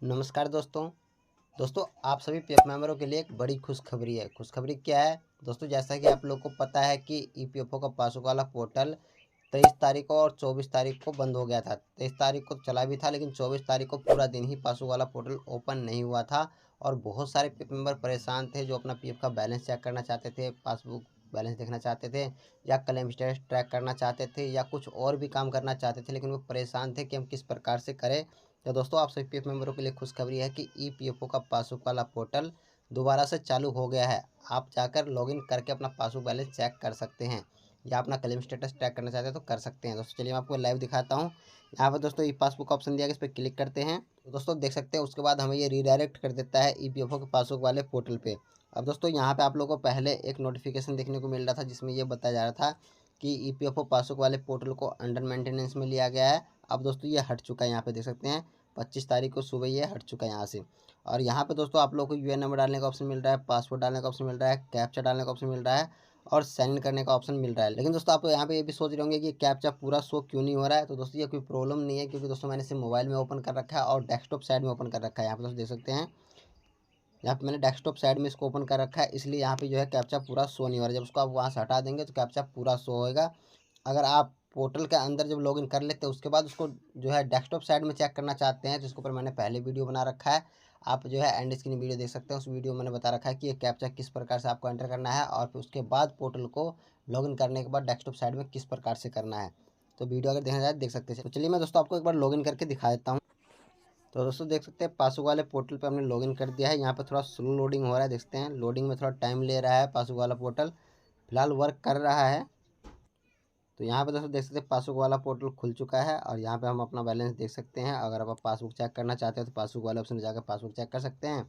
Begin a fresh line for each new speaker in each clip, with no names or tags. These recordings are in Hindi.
नमस्कार दोस्तों आप सभी पीएफ मेंबरों के लिए एक बड़ी खुशखबरी है। खुशखबरी क्या है दोस्तों? जैसा कि आप लोग को पता है कि ईपीएफओ का पासबुक वाला पोर्टल 23 तारीख को और 24 तारीख को बंद हो गया था। 23 तारीख को चला भी था, लेकिन 24 तारीख को पूरा दिन ही पासबुक वाला पोर्टल ओपन नहीं हुआ था और बहुत सारे पीएफ मेंबर परेशान थे जो अपना पीएफ का बैलेंस चेक करना चाहते थे, पासबुक बैलेंस देखना चाहते थे या क्लेम स्टेटस ट्रैक करना चाहते थे या कुछ और भी काम करना चाहते थे, लेकिन वो परेशान थे कि हम किस प्रकार से करें। तो दोस्तों आप सभी पीएफ मेंबरों के लिए खुशखबरी है कि ईपीएफओ का पासबुक वाला पोर्टल दोबारा से चालू हो गया है। आप जाकर लॉगिन करके अपना पासबुक बैलेंस चेक कर सकते हैं या अपना क्लेम स्टेटस ट्रैक करना चाहते हैं तो कर सकते हैं। दोस्तों चलिए मैं आपको लाइव दिखाता हूँ। यहाँ पर दोस्तों ई पासबुक का ऑप्शन दिया गया, इस पर क्लिक करते हैं तो दोस्तों देख सकते हैं। उसके बाद हमें ये रीडायरेक्ट कर देता है ईपीएफओ के पासबुक वाले पोर्टल पे। अब दोस्तों यहाँ पे आप लोगों को पहले एक नोटिफिकेशन देखने को मिल रहा था जिसमें ये बताया जा रहा था कि ईपीएफओ पासबुक वाले पोर्टल को अंडर मेंटेनेंस में लिया गया है। अब दोस्तों ये हट चुका है, यहाँ पे देख सकते हैं 25 तारीख को सुबह ये हट चुका है यहाँ से। और यहाँ पे दोस्तों आप लोग को यूएन नंबर डालने का ऑप्शन मिल रहा है, पासवर्ड डालने का ऑप्शन मिल रहा है, कैप्चा डालने का ऑप्शन मिल रहा है और साइन इन करने का ऑप्शन मिल रहा है। लेकिन दोस्तों आप यहाँ पे ये भी सोच रहे होंगे कि कैप्चा पूरा शो क्यों नहीं हो रहा है। तो दोस्तों ये कोई प्रॉब्लम नहीं है, क्योंकि दोस्तों मैंने इसे मोबाइल में ओपन कर रखा है और डेस्कटॉप साइड में ओपन कर रखा है। यहाँ पे दोस्तों देख सकते हैं, यहाँ पे मैंने डेस्कटॉप साइड में इसको ओपन कर रखा है, इसलिए यहाँ पे जो है कैप्चा पूरा शो नहीं हो रहा है। जब उसको आप वहाँ से हटा देंगे तो कैप्चा पूरा शो होएगा। अगर आप पोर्टल के अंदर जब लॉगिन कर लेते हैं उसके बाद उसको जो है डेस्कटॉप साइड में चेक करना चाहते हैं, जिसके ऊपर मैंने पहले वीडियो बना रखा है। आप जो है एंड स्क्रीन वीडियो देख सकते हैं, उस वीडियो में मैंने बता रखा है कि ये कैप्चा किस प्रकार से आपको एंटर करना है और फिर उसके बाद पोर्टल को लॉगिन करने के बाद डेस्कटॉप साइड में किस प्रकार से करना है। तो वीडियो अगर देखना चाहे देख सकते हैं। तो चलिए मैं दोस्तों आपको एक बार लॉगिन करके दिखा देता हूँ। तो दोस्तों देख सकते हैं पासबुक वाले पोर्टल पे हमने लॉगिन कर दिया है। यहाँ पे थोड़ा स्लो लोडिंग हो रहा है, देखते हैं लोडिंग में थोड़ा टाइम ले रहा है। पासबुक वाला पोर्टल फिलहाल वर्क कर रहा है। तो यहाँ पे दोस्तों देख सकते हैं पासबुक वाला पोर्टल खुल चुका है और यहाँ पे हम अपना बैलेंस देख सकते हैं। अगर आप पासबुक चेक करना चाहते हो तो पासबुक वाले ऑप्शन पर जाकर पासबुक चेक कर सकते हैं।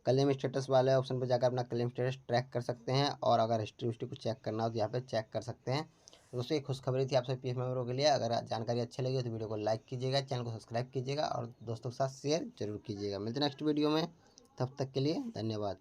क्लेम स्टेटस वाले ऑप्शन पर जाकर अपना क्लेम स्टेटस ट्रैक कर सकते हैं और अगर हिस्ट्री उस्ट्री को चेक करना हो तो यहाँ पे चेक कर सकते हैं। तो दोस्तों ये खुशखबरी थी आप सभी पीएफ मेंबरों के लिए। अगर जानकारी अच्छी लगी हो तो वीडियो को लाइक कीजिएगा, चैनल को सब्सक्राइब कीजिएगा और दोस्तों के साथ शेयर जरूर कीजिएगा। मिलते हैं नेक्स्ट वीडियो में, तब तक के लिए धन्यवाद।